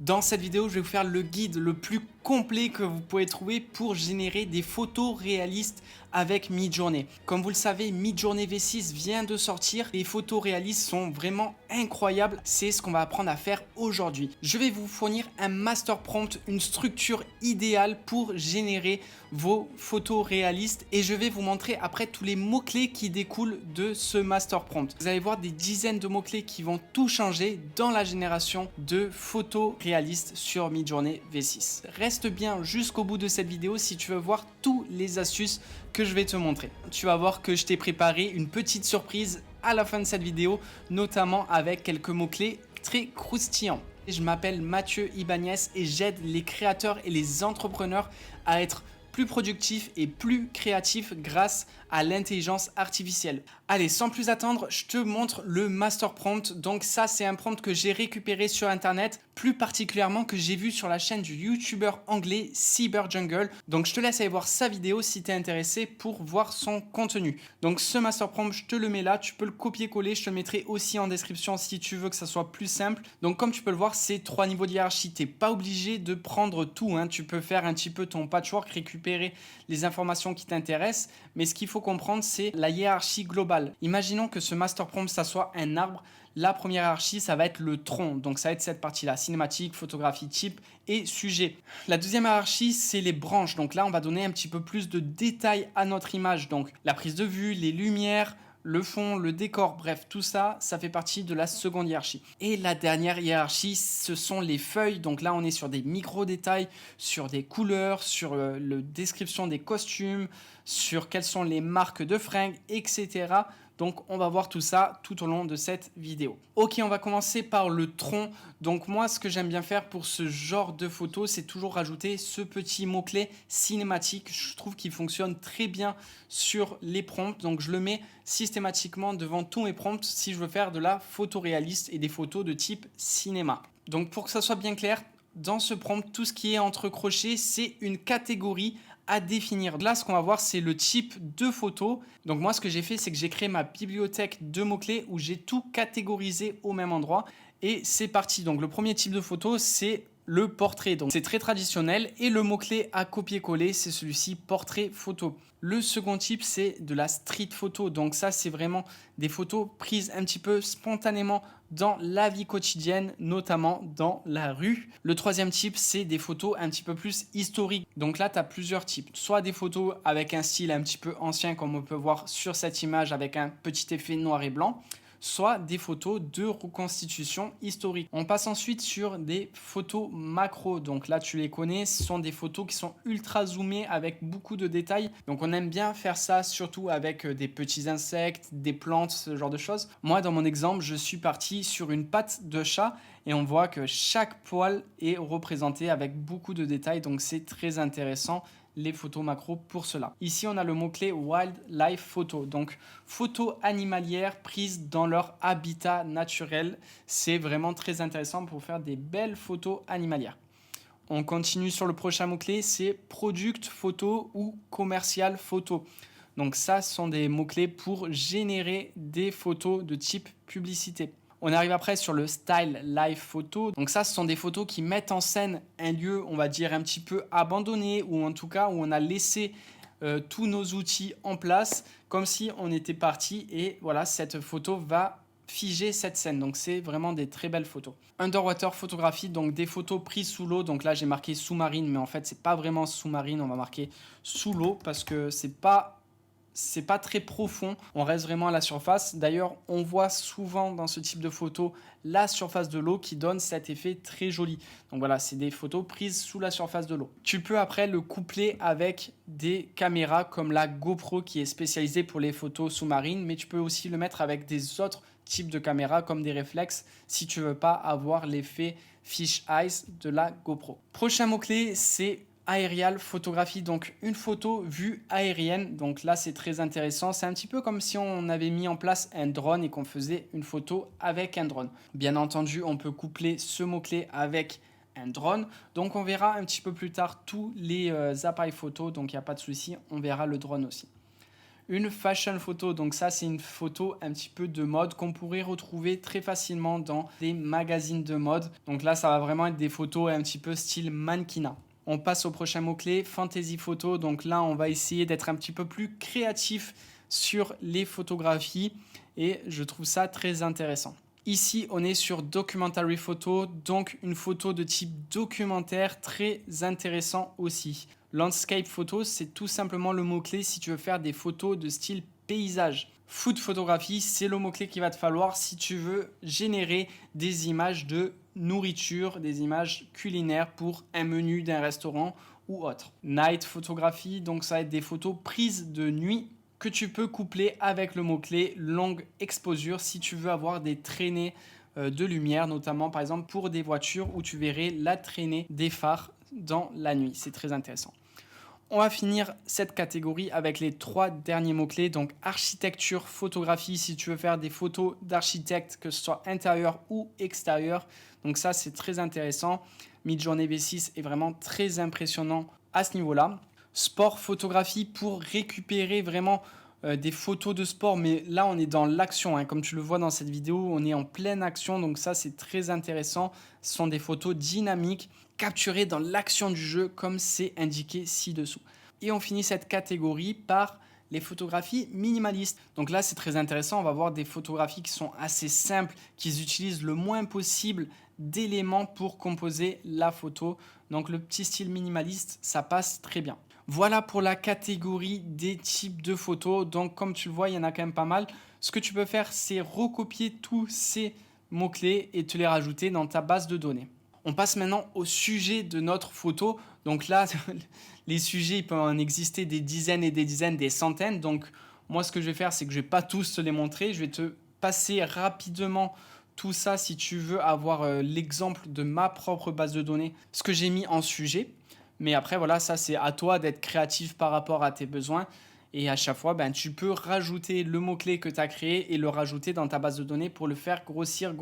Dans cette vidéo, je vais vous faire le guide le plus complet que vous pouvez trouver pour générer des photos réalistes avec Midjourney. Comme vous le savez, Midjourney V6 vient de sortir. Les photos réalistes sont vraiment incroyables. C'est ce qu'on va apprendre à faire aujourd'hui. Je vais vous fournir un master prompt, une structure idéale pour générer vos photos réalistes et je vais vous montrer après tous les mots-clés qui découlent de ce master prompt. Vous allez voir des dizaines de mots-clés qui vont tout changer dans la génération de photos réalistes sur Midjourney V6. Reste bien jusqu'au bout de cette vidéo si tu veux voir toutes les astuces que je vais te montrer. Tu vas voir que je t'ai préparé une petite surprise à la fin de cette vidéo, notamment avec quelques mots-clés très croustillants. Je m'appelle Mathieu Ibanez et j'aide les créateurs et les entrepreneurs à être plus productif et plus créatif grâce à l'intelligence artificielle. Allez, sans plus attendre, je te montre le master prompt. Donc ça, c'est un prompt que j'ai récupéré sur internet, plus particulièrement que j'ai vu sur la chaîne du youtubeur anglais Cyberjungle. Donc je te laisse aller voir sa vidéo si tu es intéressé pour voir son contenu. Donc ce master prompt, je te le mets là, tu peux le copier-coller, je te le mettrai aussi en description si tu veux que ça soit plus simple. Donc comme tu peux le voir, c'est 3 niveaux de hiérarchie. Tu n'es pas obligé de prendre tout, hein. Tu peux faire un petit peu ton patchwork, récupérer les informations qui t'intéressent, mais ce qu'il faut comprendre, c'est la hiérarchie globale. Imaginons que ce master prompt, ça soit un arbre. La première hiérarchie, ça va être le tronc, donc ça va être cette partie-là, cinématique, photographie, type et sujet. La deuxième hiérarchie, c'est les branches, donc là, on va donner un petit peu plus de détails à notre image, donc la prise de vue, les lumières, le fond, le décor, bref, tout ça, ça fait partie de la seconde hiérarchie. Et la dernière hiérarchie, ce sont les feuilles. Donc là, on est sur des micro-détails, sur des couleurs, sur la description des costumes, sur quelles sont les marques de fringues, etc. Donc, on va voir tout ça tout au long de cette vidéo. Ok, on va commencer par le tronc. Donc, moi, ce que j'aime bien faire pour ce genre de photo, c'est toujours rajouter ce petit mot-clé cinématique. Je trouve qu'il fonctionne très bien sur les prompts. Donc, je le mets systématiquement devant tous mes prompts si je veux faire de la photo réaliste et des photos de type cinéma. Donc, pour que ça soit bien clair, dans ce prompt, tout ce qui est entre crochets, c'est une catégorie à définir. Là, ce qu'on va voir, c'est le type de photo. Donc moi, ce que j'ai fait, c'est que j'ai créé ma bibliothèque de mots-clés où j'ai tout catégorisé au même endroit. Et c'est parti. Donc le premier type de photo, c'est le portrait. Donc c'est très traditionnel et le mot-clé à copier-coller, c'est celui-ci, portrait photo. Le second type, c'est de la street photo. Donc ça, c'est vraiment des photos prises un petit peu spontanément dans la vie quotidienne, notamment dans la rue. Le troisième type, c'est des photos un petit peu plus historiques. Donc là, tu as plusieurs types. Soit des photos avec un style un petit peu ancien, comme on peut voir sur cette image avec un petit effet noir et blanc, soit des photos de reconstitution historique. On passe ensuite sur des photos macro. Donc là, tu les connais, ce sont des photos qui sont ultra zoomées avec beaucoup de détails. Donc on aime bien faire ça surtout avec des petits insectes, des plantes, ce genre de choses. Moi, dans mon exemple, je suis parti sur une patte de chat et on voit que chaque poil est représenté avec beaucoup de détails. Donc c'est très intéressant les photos macro pour cela. Ici, on a le mot-clé Wildlife Photo, donc photos animalières prises dans leur habitat naturel. C'est vraiment très intéressant pour faire des belles photos animalières. On continue sur le prochain mot-clé, c'est Product Photo ou Commercial Photo. Donc ça, ce sont des mots-clés pour générer des photos de type publicité. On arrive après sur le style life photo. Donc ça, ce sont des photos qui mettent en scène un lieu, on va dire, un petit peu abandonné ou en tout cas où on a laissé tous nos outils en place comme si on était parti et voilà, cette photo va figer cette scène. Donc c'est vraiment des très belles photos. Underwater photographie, donc des photos prises sous l'eau. Donc là, j'ai marqué sous-marine, mais en fait, c'est pas vraiment sous-marine. On va marquer sous l'eau parce que c'est pas très profond, on reste vraiment à la surface. D'ailleurs, on voit souvent dans ce type de photo la surface de l'eau qui donne cet effet très joli. Donc voilà, c'est des photos prises sous la surface de l'eau. Tu peux après le coupler avec des caméras comme la GoPro qui est spécialisée pour les photos sous-marines, mais tu peux aussi le mettre avec des autres types de caméras comme des réflexes si tu veux pas avoir l'effet fish eyes de la GoPro. Prochain mot-clé, c'est aérial photographie, donc une photo vue aérienne. Donc là, c'est très intéressant. C'est un petit peu comme si on avait mis en place un drone et qu'on faisait une photo avec un drone. Bien entendu, on peut coupler ce mot-clé avec un drone. Donc on verra un petit peu plus tard tous les appareils photo. Donc il n'y a pas de souci, on verra le drone aussi. une fashion photo. Donc ça, c'est une photo un petit peu de mode qu'on pourrait retrouver très facilement dans des magazines de mode. Donc là, ça va vraiment être des photos un petit peu style mannequinat. On passe au prochain mot-clé, fantasy photo. Donc là, on va essayer d'être un petit peu plus créatif sur les photographies et je trouve ça très intéressant. Ici, on est sur documentary photo, donc une photo de type documentaire, très intéressant aussi. Landscape photo, c'est tout simplement le mot-clé si tu veux faire des photos de style paysage. Food photographie, c'est le mot-clé qu'il va te falloir si tu veux générer des images de nourriture, des images culinaires pour un menu d'un restaurant ou autre. Night photographie, donc ça va être des photos prises de nuit que tu peux coupler avec le mot-clé longue exposure si tu veux avoir des traînées de lumière, notamment par exemple pour des voitures où tu verrais la traînée des phares dans la nuit. C'est très intéressant. On va finir cette catégorie avec les 3 derniers mots-clés. Donc architecture, photographie, si tu veux faire des photos d'architecte, que ce soit intérieur ou extérieur. Donc ça, c'est très intéressant. Midjourney V6 est vraiment très impressionnant à ce niveau-là. Sport, photographie pour récupérer vraiment des photos de sport. Mais là, on est dans l'action. Hein. Comme tu le vois dans cette vidéo, on est en pleine action. Donc ça, c'est très intéressant. Ce sont des photos dynamiques capturées dans l'action du jeu comme c'est indiqué ci-dessous. Et on finit cette catégorie par les photographies minimalistes. Donc là, c'est très intéressant. On va voir des photographies qui sont assez simples, qui utilisent le moins possible d'éléments pour composer la photo. Donc le petit style minimaliste, ça passe très bien. Voilà pour la catégorie des types de photos. Donc comme tu le vois, il y en a quand même pas mal. Ce que tu peux faire, c'est recopier tous ces mots-clés et te les rajouter dans ta base de données. On passe maintenant au sujet de notre photo. Donc là, les sujets, il peut en exister des dizaines et des dizaines, des centaines. Donc moi, ce que je vais faire, c'est que je ne vais pas tous te les montrer. Je vais te passer rapidement tout ça si tu veux avoir l'exemple de ma propre base de données, ce que j'ai mis en sujet. Mais après, voilà, ça, c'est à toi d'être créatif par rapport à tes besoins. Et à chaque fois, tu peux rajouter le mot-clé que tu as créé et le rajouter dans ta base de données pour le faire grossir.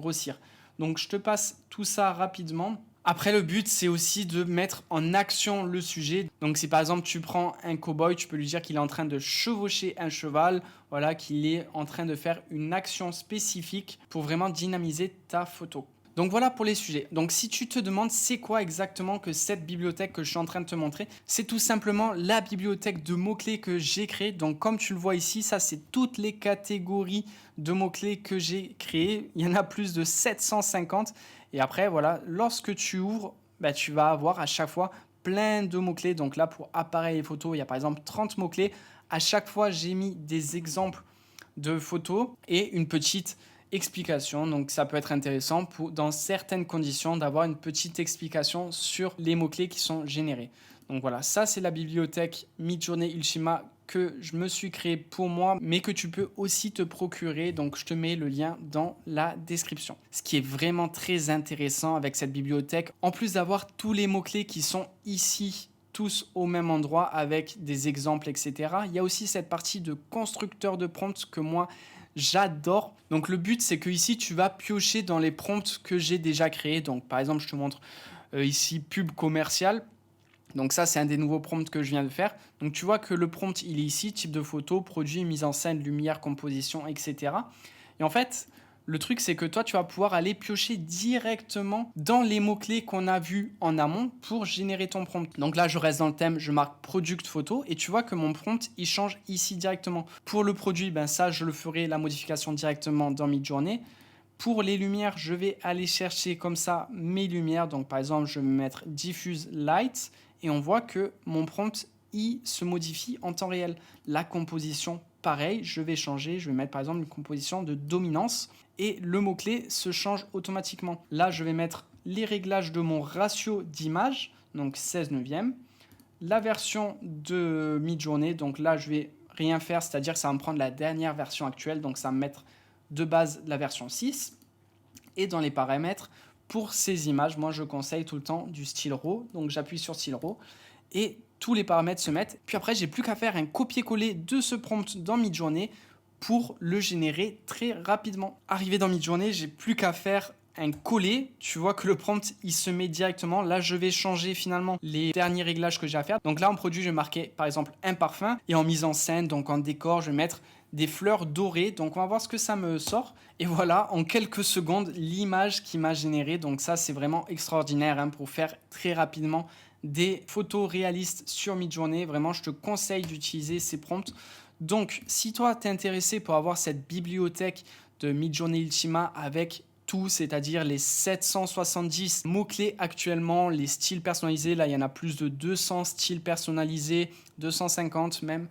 Donc, je te passe tout ça rapidement. Après, le but, c'est aussi de mettre en action le sujet. Donc, si par exemple, tu prends un cow-boy, tu peux lui dire qu'il est en train de chevaucher un cheval, voilà, qu'il est en train de faire une action spécifique pour vraiment dynamiser ta photo. Donc voilà pour les sujets. Donc si tu te demandes c'est quoi exactement que cette bibliothèque que je suis en train de te montrer, c'est tout simplement la bibliothèque de mots-clés que j'ai créée. Donc comme tu le vois ici, ça c'est toutes les catégories de mots-clés que j'ai créées. Il y en a plus de 750. Et après voilà, lorsque tu ouvres, tu vas avoir à chaque fois plein de mots-clés. Donc là pour appareil et photo, il y a par exemple 30 mots-clés. À chaque fois, j'ai mis des exemples de photos et une petite explication. Donc ça peut être intéressant dans certaines conditions d'avoir une petite explication sur les mots-clés qui sont générés. Donc voilà, ça c'est la bibliothèque Midjourney Ultima que je me suis créée pour moi, mais que tu peux aussi te procurer. Donc je te mets le lien dans la description. Ce qui est vraiment très intéressant avec cette bibliothèque, en plus d'avoir tous les mots-clés qui sont ici, tous au même endroit avec des exemples, etc. Il y a aussi cette partie de constructeur de prompts que moi, j'adore. Donc le but, c'est que ici, tu vas piocher dans les prompts que j'ai déjà créés. Donc par exemple, je te montre ici pub commercial. Donc ça, c'est un des nouveaux prompts que je viens de faire. Donc tu vois que le prompt, il est ici, type de photo, produit, mise en scène, lumière, composition, etc. Et en fait, le truc, c'est que toi, tu vas pouvoir aller piocher directement dans les mots-clés qu'on a vus en amont pour générer ton prompt. Donc là, je reste dans le thème, je marque Product Photo et tu vois que mon prompt, il change ici directement. Pour le produit, ça, je le ferai la modification directement dans Midjourney. Pour les lumières, je vais aller chercher comme ça mes lumières. Donc par exemple, je vais mettre Diffuse Light et on voit que mon prompt, il se modifie en temps réel. La composition, pareil, je vais changer. Je vais mettre par exemple une composition de dominance et le mot-clé se change automatiquement. Là, je vais mettre les réglages de mon ratio d'image, donc 16 neuvième. La version de Midjourney, donc là, je vais rien faire, c'est-à-dire que ça va me prendre la dernière version actuelle, donc ça va me mettre de base la version 6. Et dans les paramètres, pour ces images, moi, je conseille tout le temps du style RAW, donc j'appuie sur style RAW et tous les paramètres se mettent. Puis après, j'ai plus qu'à faire un copier-coller de ce prompt dans Midjourney pour le générer très rapidement. Arrivé dans Midjourney, j'ai plus qu'à faire un collet, tu vois que le prompt il se met directement. Là je vais changer finalement les derniers réglages que j'ai à faire. Donc là en produit je vais marquer par exemple un parfum et en mise en scène, donc en décor je vais mettre des fleurs dorées. Donc on va voir ce que ça me sort. Et voilà, en quelques secondes, l'image qui m'a généré. Donc ça c'est vraiment extraordinaire hein, pour faire très rapidement des photos réalistes sur Midjourney. Vraiment je te conseille d'utiliser ces prompts. Donc si toi t'es intéressé pour avoir cette bibliothèque de Midjourney Ultima avec tout, c'est-à-dire les 770 mots-clés actuellement, les styles personnalisés, là il y en a plus de 200 styles personnalisés, 250 même,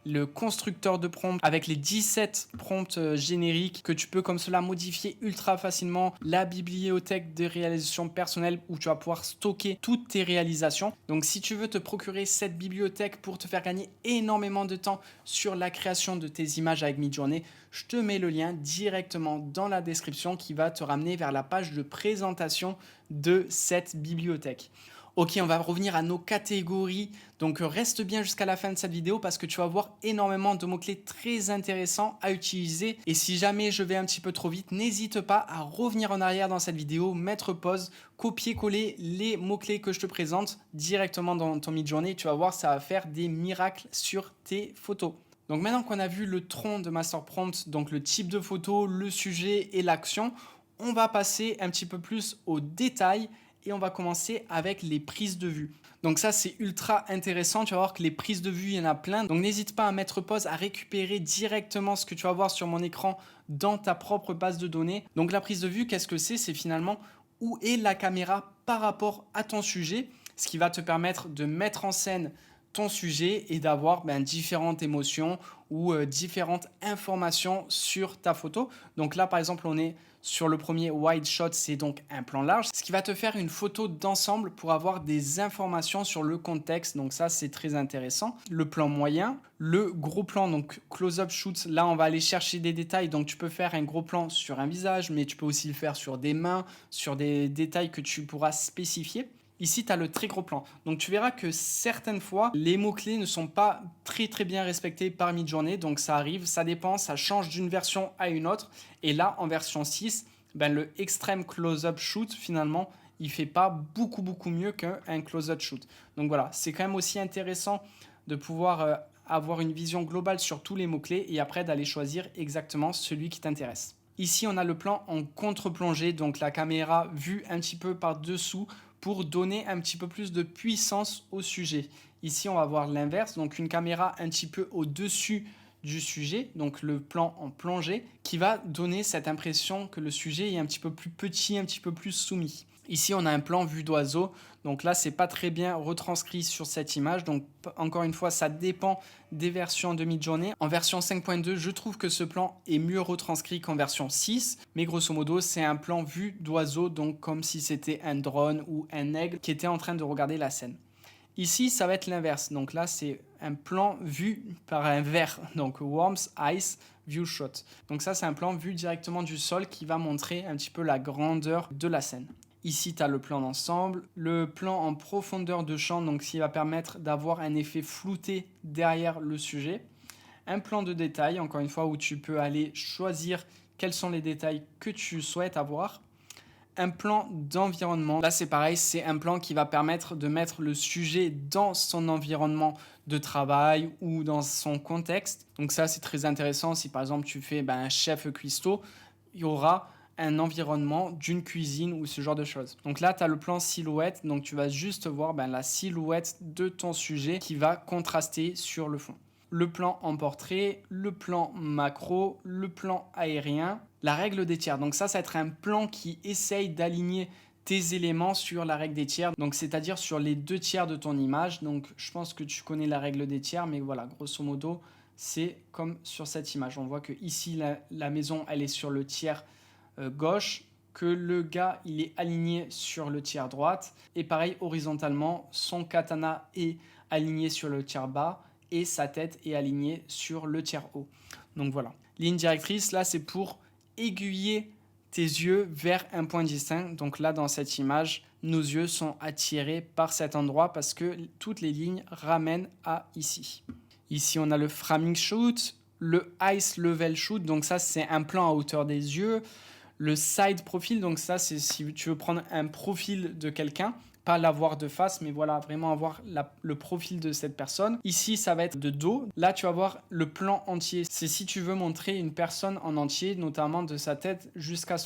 le constructeur de prompts avec les 17 prompts génériques que tu peux comme cela modifier ultra facilement, la bibliothèque de réalisation personnelle où tu vas pouvoir stocker toutes tes réalisations. Donc si tu veux te procurer cette bibliothèque pour te faire gagner énormément de temps sur la création de tes images avec Midjourney, je te mets le lien directement dans la description qui va te ramener vers la page de présentation de cette bibliothèque. Ok, on va revenir à nos catégories, donc reste bien jusqu'à la fin de cette vidéo parce que tu vas voir énormément de mots-clés très intéressants à utiliser. Et si jamais je vais un petit peu trop vite, n'hésite pas à revenir en arrière dans cette vidéo, mettre pause, copier-coller les mots-clés que je te présente directement dans ton Midjourney. Tu vas voir, ça va faire des miracles sur tes photos. Donc maintenant qu'on a vu le tronc de Master Prompt, donc le type de photo, le sujet et l'action, on va passer un petit peu plus aux détails. Et on va commencer avec les prises de vue. Donc ça, c'est ultra intéressant. Tu vas voir que les prises de vue, il y en a plein. Donc n'hésite pas à mettre pause, à récupérer directement ce que tu vas voir sur mon écran dans ta propre base de données. Donc la prise de vue, qu'est-ce que c'est? C'est finalement où est la caméra par rapport à ton sujet, ce qui va te permettre de mettre en scène ton sujet et d'avoir différentes émotions ou différentes informations sur ta photo. Donc là, par exemple, on est sur le premier wide shot, c'est donc un plan large, ce qui va te faire une photo d'ensemble pour avoir des informations sur le contexte. Donc ça, c'est très intéressant. Le plan moyen, le gros plan, donc close-up shoot, là, on va aller chercher des détails. Donc tu peux faire un gros plan sur un visage, mais tu peux aussi le faire sur des mains, sur des détails que tu pourras spécifier. Ici, tu as le très gros plan. Donc, tu verras que certaines fois, les mots-clés ne sont pas très bien respectés par Midjourney. Donc, ça arrive, ça dépend, ça change d'une version à une autre. Et là, en version 6, le extreme close-up shoot, finalement, il fait pas beaucoup mieux qu'un close-up shoot. Donc, voilà, c'est quand même aussi intéressant de pouvoir avoir une vision globale sur tous les mots-clés et après d'aller choisir exactement celui qui t'intéresse. Ici, on a le plan en contre-plongée, donc la caméra vue un petit peu par-dessous pour donner un petit peu plus de puissance au sujet. Ici, on va voir l'inverse, donc une caméra un petit peu au-dessus du sujet, donc le plan en plongée, qui va donner cette impression que le sujet est un petit peu plus petit, un petit peu plus soumis. Ici, on a un plan vue d'oiseau. Donc là, c'est pas très bien retranscrit sur cette image. Donc encore une fois, ça dépend des versions de Midjourney. En version 5.2, je trouve que ce plan est mieux retranscrit qu'en version 6. Mais grosso modo, c'est un plan vue d'oiseau, donc comme si c'était un drone ou un aigle qui était en train de regarder la scène. Ici, ça va être l'inverse. Donc là, c'est un plan vu par un ver. Donc Worms Ice View Shot. Donc ça, c'est un plan vu directement du sol qui va montrer un petit peu la grandeur de la scène. Ici, tu as le plan d'ensemble, le plan en profondeur de champ, donc ce qui va permettre d'avoir un effet flouté derrière le sujet. Un plan de détail, encore une fois, où tu peux aller choisir quels sont les détails que tu souhaites avoir. Un plan d'environnement, là c'est pareil, c'est un plan qui va permettre de mettre le sujet dans son environnement de travail ou dans son contexte. Donc ça, c'est très intéressant. Si par exemple tu fais un chef cuistot, il y aura un environnement d'une cuisine ou ce genre de choses. Donc là, tu as le plan silhouette, donc tu vas juste voir la silhouette de ton sujet qui va contraster sur le fond. Le plan en portrait, le plan macro, le plan aérien, la règle des tiers. Donc ça va être un plan qui essaye d'aligner tes éléments sur la règle des tiers, donc c'est-à-dire sur les 2 tiers de ton image. Donc je pense que tu connais la règle des tiers, mais voilà, grosso modo, c'est comme sur cette image. On voit que ici, la maison, elle est sur le tiers gauche, que le gars il est aligné sur le tiers droite et pareil horizontalement son katana est aligné sur le tiers bas et sa tête est alignée sur le tiers haut. Donc voilà, ligne directrice là c'est pour aiguiller tes yeux vers un point distinct. Donc là dans cette image nos yeux sont attirés par cet endroit parce que toutes les lignes ramènent à ici. Ici on a le framing shoot, le ice level shoot, donc ça c'est un plan à hauteur des yeux. Le side profile, donc ça c'est si tu veux prendre un profil de quelqu'un, pas l'avoir de face, mais voilà, vraiment avoir le profil de cette personne. Ici, ça va être de dos. Là, tu vas voir le plan entier. C'est si tu veux montrer une personne en entier, notamment de sa tête jusqu'à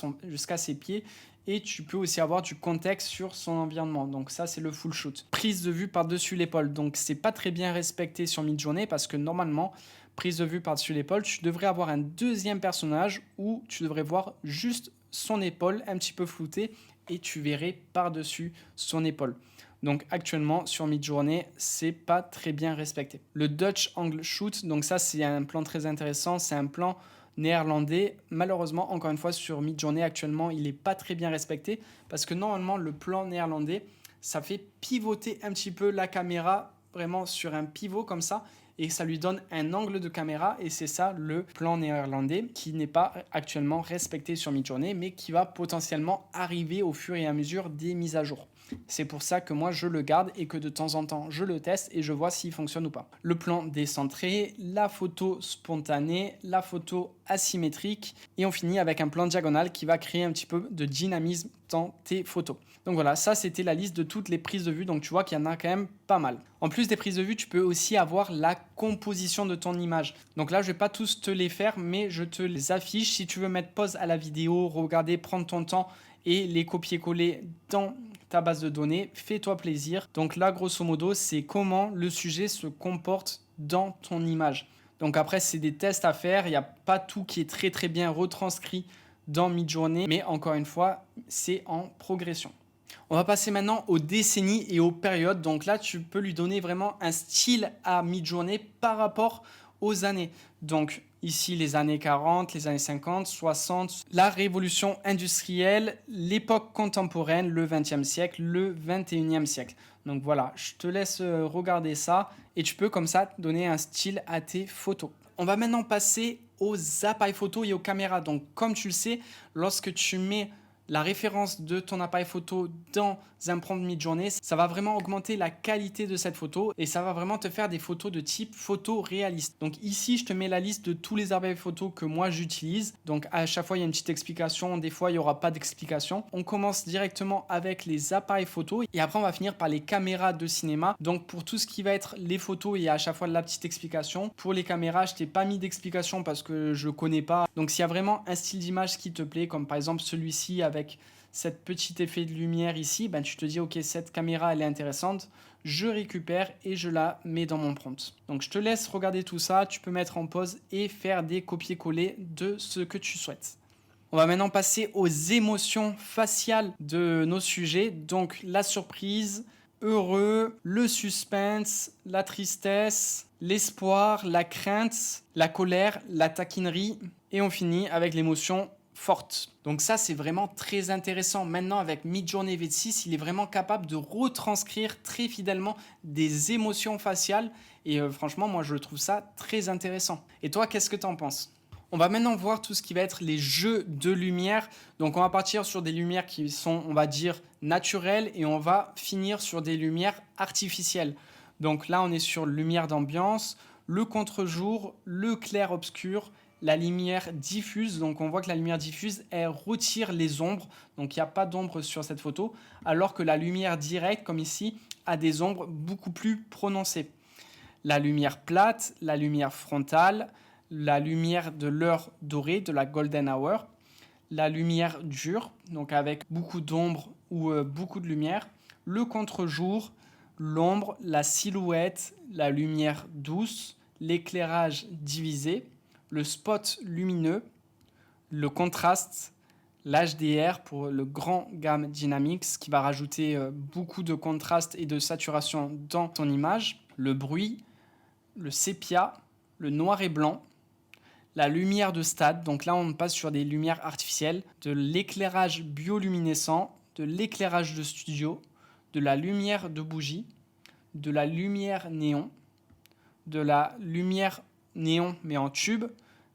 ses pieds. Et tu peux aussi avoir du contexte sur son environnement. Donc ça, c'est le full shoot. Prise de vue par-dessus l'épaule. Donc c'est pas très bien respecté sur Midjourney parce que normalement, prise de vue par-dessus l'épaule, tu devrais avoir un deuxième personnage où tu devrais voir juste son épaule un petit peu floutée et tu verrais par-dessus son épaule. Donc actuellement sur Midjourney, c'est pas très bien respecté. Le Dutch Angle Shoot, donc ça c'est un plan très intéressant, c'est un plan néerlandais. Malheureusement, encore une fois, sur Midjourney actuellement, il n'est pas très bien respecté parce que normalement, le plan néerlandais, ça fait pivoter un petit peu la caméra vraiment sur un pivot comme ça et ça lui donne un angle de caméra et c'est ça le plan néerlandais qui n'est pas actuellement respecté sur Midjourney mais qui va potentiellement arriver au fur et à mesure des mises à jour. C'est pour ça que moi je le garde et que de temps en temps je le teste et je vois s'il fonctionne ou pas. Le plan décentré, la photo spontanée, la photo asymétrique et on finit avec un plan diagonal qui va créer un petit peu de dynamisme dans tes photos. Donc voilà, ça c'était la liste de toutes les prises de vue, donc tu vois qu'il y en a quand même pas mal. En plus des prises de vue, tu peux aussi avoir la composition de ton image. Donc là, je vais pas tous te les faire, mais je te les affiche. Si tu veux mettre pause à la vidéo, regarder, prendre ton temps et les copier-coller dans ta base de données, fais-toi plaisir. Donc là, grosso modo, c'est comment le sujet se comporte dans ton image. Donc après, c'est des tests à faire. Il n'y a pas tout qui est très très bien retranscrit dans Midjourney, mais encore une fois, c'est en progression. On va passer maintenant aux décennies et aux périodes. Donc là, tu peux lui donner vraiment un style à Midjourney par rapport aux années. Donc ici, les années 40, les années 50, 60, la révolution industrielle, l'époque contemporaine, le 20e siècle, le 21e siècle. Donc voilà, je te laisse regarder ça et tu peux comme ça donner un style à tes photos. On va maintenant passer aux appareils photo et aux caméras. Donc comme tu le sais, lorsque tu mets la référence de ton appareil photo dans un prompt Midjourney, ça va vraiment augmenter la qualité de cette photo et ça va vraiment te faire des photos de type photo réaliste. Donc ici, je te mets la liste de tous les appareils photo que moi j'utilise. Donc à chaque fois, il y a une petite explication. Des fois, il n'y aura pas d'explication. On commence directement avec les appareils photo et après, on va finir par les caméras de cinéma. Donc pour tout ce qui va être les photos, il y a à chaque fois la petite explication. Pour les caméras, je t'ai pas mis d'explication parce que je connais pas. Donc s'il y a vraiment un style d'image qui te plaît, comme par exemple celui-ci avec cette petit effet de lumière ici, ben tu te dis ok, cette caméra elle est intéressante, je récupère et je la mets dans mon prompt. Donc je te laisse regarder tout ça, tu peux mettre en pause et faire des copier-coller de ce que tu souhaites. On va maintenant passer aux émotions faciales de nos sujets, donc la surprise, heureux, le suspense, la tristesse, l'espoir, la crainte, la colère, la taquinerie et on finit avec l'émotion forte. Donc ça, c'est vraiment très intéressant. Maintenant, avec Midjourney V6, il est vraiment capable de retranscrire très fidèlement des émotions faciales. Et franchement, moi, je trouve ça très intéressant. Et toi, qu'est-ce que tu en penses ? On va maintenant voir tout ce qui va être les jeux de lumière. Donc, on va partir sur des lumières qui sont, on va dire, naturelles et on va finir sur des lumières artificielles. Donc là, on est sur lumière d'ambiance, le contre-jour, le clair-obscur, la lumière diffuse. Donc on voit que la lumière diffuse, elle retire les ombres. Donc il n'y a pas d'ombre sur cette photo. Alors que la lumière directe, comme ici, a des ombres beaucoup plus prononcées. La lumière plate, la lumière frontale, la lumière de l'heure dorée, de la golden hour, la lumière dure, donc avec beaucoup d'ombre ou beaucoup de lumière, le contre-jour, l'ombre, la silhouette, la lumière douce, l'éclairage divisé, le spot lumineux, le contraste, l'HDR pour le grand gamme Dynamics qui va rajouter beaucoup de contraste et de saturation dans ton image, le bruit, le sépia, le noir et blanc, la lumière de stade, donc là on passe sur des lumières artificielles, de l'éclairage bioluminescent, de l'éclairage de studio, de la lumière de bougie, de la lumière néon, de la lumière néon mais en tube,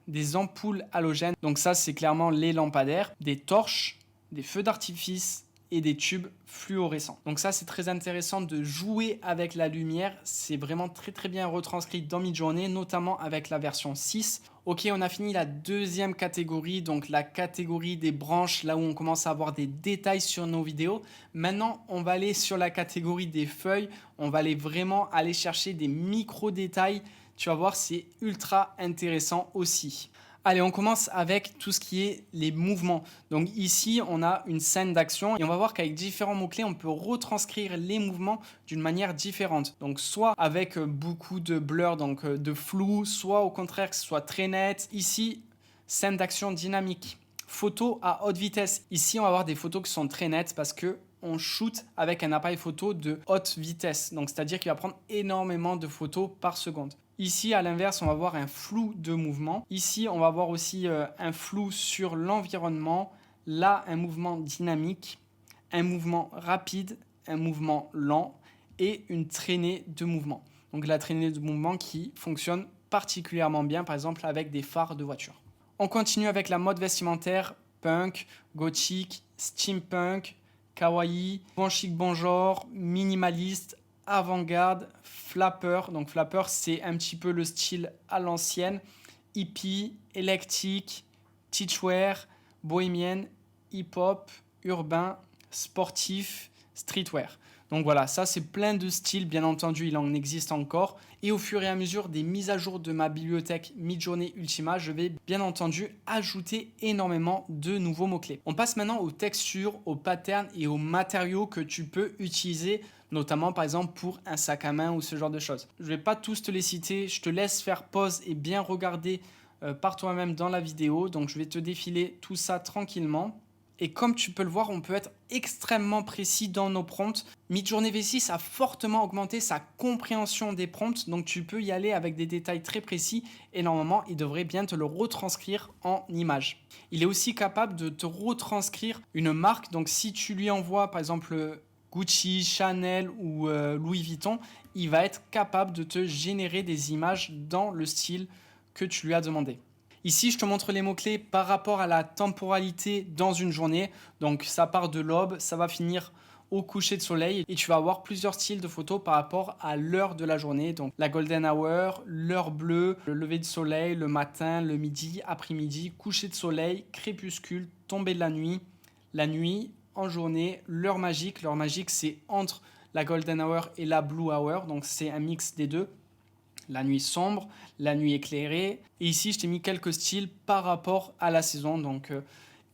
des ampoules halogènes, donc ça c'est clairement les lampadaires, des torches, des feux d'artifice et des tubes fluorescents. Donc ça, c'est très intéressant de jouer avec la lumière. C'est vraiment très bien retranscrit dans Midjourney, notamment avec la version 6. Ok, on a fini la deuxième catégorie, donc la catégorie des branches, là où on commence à avoir des détails sur nos vidéos. Maintenant, on va aller sur la catégorie des feuilles. On va vraiment aller chercher des micro-détails. Tu vas voir, c'est ultra intéressant aussi. Allez, on commence avec tout ce qui est les mouvements. Donc ici, on a une scène d'action et on va voir qu'avec différents mots-clés, on peut retranscrire les mouvements d'une manière différente. Donc soit avec beaucoup de blur, donc de flou, soit au contraire que ce soit très net. Ici, scène d'action dynamique. Photo à haute vitesse. Ici, on va avoir des photos qui sont très nettes parce que on shoot avec un appareil photo de haute vitesse. Donc c'est-à-dire qu'il va prendre énormément de photos par seconde. Ici, à l'inverse, on va voir un flou de mouvement. Ici, on va voir aussi un flou sur l'environnement. Là, un mouvement dynamique, un mouvement rapide, un mouvement lent et une traînée de mouvement. Donc la traînée de mouvement qui fonctionne particulièrement bien, par exemple, avec des phares de voiture. On continue avec la mode vestimentaire, punk, gothique, steampunk, kawaii, bon chic, bon genre, minimaliste, avant-garde, flapper. Donc flapper, c'est un petit peu le style à l'ancienne. Hippie, électrique, teachwear, bohémienne, hip-hop, urbain, sportif, streetwear. Donc voilà, ça c'est plein de styles, bien entendu il en existe encore. Et au fur et à mesure des mises à jour de ma bibliothèque Midjourney Ultima, je vais bien entendu ajouter énormément de nouveaux mots-clés. On passe maintenant aux textures, aux patterns et aux matériaux que tu peux utiliser, notamment par exemple pour un sac à main ou ce genre de choses. Je ne vais pas tous te les citer, je te laisse faire pause et bien regarder par toi-même dans la vidéo. Donc je vais te défiler tout ça tranquillement. Et comme tu peux le voir, on peut être extrêmement précis dans nos prompts. Midjourney V6 a fortement augmenté sa compréhension des prompts, donc tu peux y aller avec des détails très précis et normalement, il devrait bien te le retranscrire en image. Il est aussi capable de te retranscrire une marque, donc si tu lui envoies par exemple Gucci, Chanel ou Louis Vuitton, il va être capable de te générer des images dans le style que tu lui as demandé. Ici, je te montre les mots-clés par rapport à la temporalité dans une journée. Donc, ça part de l'aube, ça va finir au coucher de soleil et tu vas avoir plusieurs styles de photos par rapport à l'heure de la journée. Donc, la golden hour, l'heure bleue, le lever de soleil, le matin, le midi, après-midi, coucher de soleil, crépuscule, tombée de la nuit, en journée, l'heure magique. L'heure magique, c'est entre la golden hour et la blue hour. Donc, c'est un mix des deux. La nuit sombre, la nuit éclairée. Et ici, je t'ai mis quelques styles par rapport à la saison, donc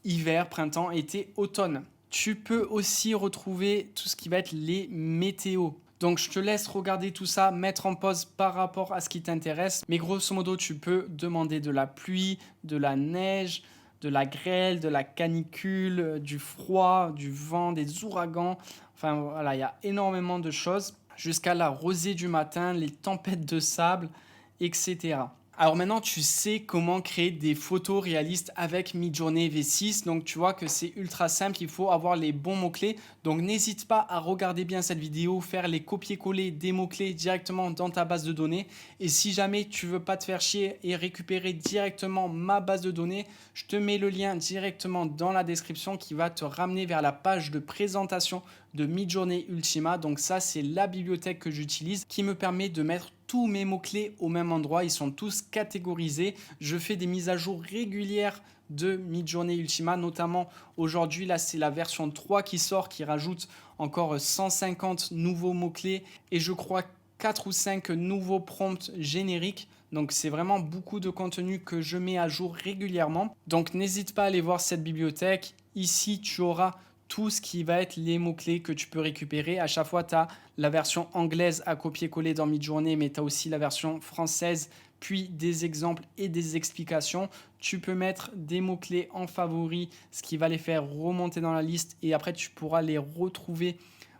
hiver, printemps, été, automne. Tu peux aussi retrouver tout ce qui va être les météos. Donc, je te laisse regarder tout ça, mettre en pause par rapport à ce qui t'intéresse. Mais grosso modo, tu peux demander de la pluie, de la neige, de la grêle, de la canicule, du froid, du vent, des ouragans. Enfin, voilà, il y a énormément de choses. Jusqu'à la rosée du matin, les tempêtes de sable, etc. Alors maintenant, tu sais comment créer des photos réalistes avec Midjourney V6. Donc tu vois que c'est ultra simple, il faut avoir les bons mots-clés. Donc n'hésite pas à regarder bien cette vidéo, faire les copier-coller des mots-clés directement dans ta base de données. Et si jamais tu veux pas te faire chier et récupérer directement ma base de données, je te mets le lien directement dans la description qui va te ramener vers la page de présentation de Midjourney Ultima. Donc ça, c'est la bibliothèque que j'utilise qui me permet de mettre tous mes mots-clés au même endroit. Ils sont tous catégorisés. Je fais des mises à jour régulières de Midjourney Ultima, notamment aujourd'hui, là, c'est la version 3 qui sort, qui rajoute encore 150 nouveaux mots-clés et je crois 4 ou 5 nouveaux prompts génériques. Donc c'est vraiment beaucoup de contenu que je mets à jour régulièrement. Donc n'hésite pas à aller voir cette bibliothèque. Ici, tu auras tout ce qui va être les mots-clés que tu peux récupérer. À chaque fois, tu as la version anglaise à copier-coller dans Midjourney, mais tu as aussi la version française, puis des exemples et des explications. Tu peux mettre des mots-clés en favoris, ce qui va les faire remonter dans la liste et après, tu pourras les retrouver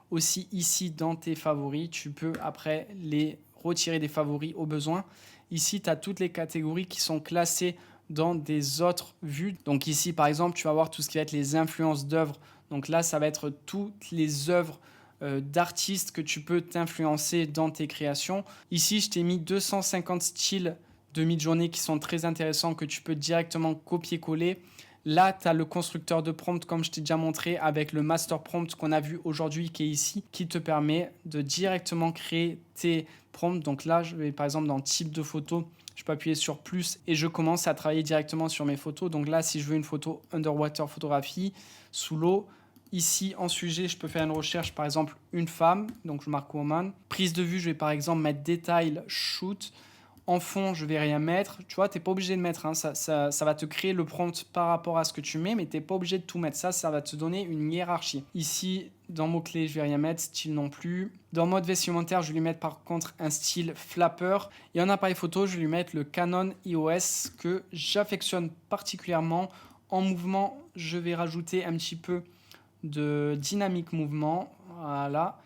aussi ici dans tes favoris. Tu peux après les retirer des favoris au besoin. Ici, tu as toutes les catégories qui sont classées dans des autres vues. Donc ici, par exemple, tu vas voir tout ce qui va être les influences d'œuvres. Donc là, ça va être toutes les œuvres d'artistes que tu peux t'influencer dans tes créations. Ici, je t'ai mis 250 styles de Midjourney qui sont très intéressants que tu peux directement copier-coller. Là, tu as le constructeur de prompt, comme je t'ai déjà montré, avec le master prompt qu'on a vu aujourd'hui, qui est ici, qui te permet de directement créer tes prompts. Donc là, je vais par exemple dans type de photo, je peux appuyer sur plus et je commence à travailler directement sur mes photos. Donc là, si je veux une photo underwater photographie, sous l'eau, ici en sujet, je peux faire une recherche, par exemple une femme, donc je marque woman. Prise de vue, je vais par exemple mettre détail, shoot. En fond, je vais rien mettre. Tu vois, tu n'es pas obligé de mettre. Hein. Ça va te créer le prompt par rapport à ce que tu mets, mais tu n'es pas obligé de tout mettre. Ça va te donner une hiérarchie. Ici, dans mots-clés, je vais rien mettre. Style non plus. Dans mode vestimentaire, je vais lui mettre par contre un style flapper. Et en appareil photo, je vais lui mettre le Canon EOS que j'affectionne particulièrement. En mouvement, je vais rajouter un petit peu de dynamique mouvement. Voilà.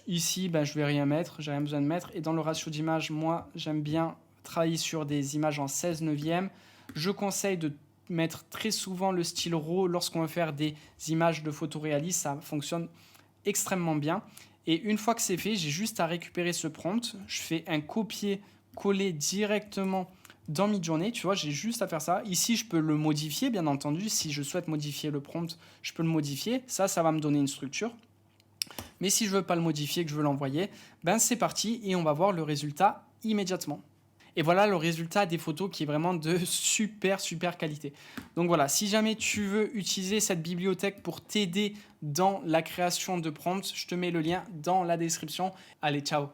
Ici, je ne vais rien mettre, j'ai rien besoin de mettre. Et dans le ratio d'image, moi, j'aime bien travailler sur des images en 16 neuvième. Je conseille de mettre très souvent le style RAW lorsqu'on veut faire des images de photoréalistes. Ça fonctionne extrêmement bien. Et une fois que c'est fait, j'ai juste à récupérer ce prompt. Je fais un copier-coller directement dans Midjourney. Tu vois, j'ai juste à faire ça. Ici, je peux le modifier, bien entendu. Si je souhaite modifier le prompt, je peux le modifier. Ça va me donner une structure. Mais si je ne veux pas le modifier, que je veux l'envoyer, c'est parti et on va voir le résultat immédiatement. Et voilà le résultat des photos qui est vraiment de super qualité. Donc voilà, si jamais tu veux utiliser cette bibliothèque pour t'aider dans la création de prompts, je te mets le lien dans la description. Allez, ciao!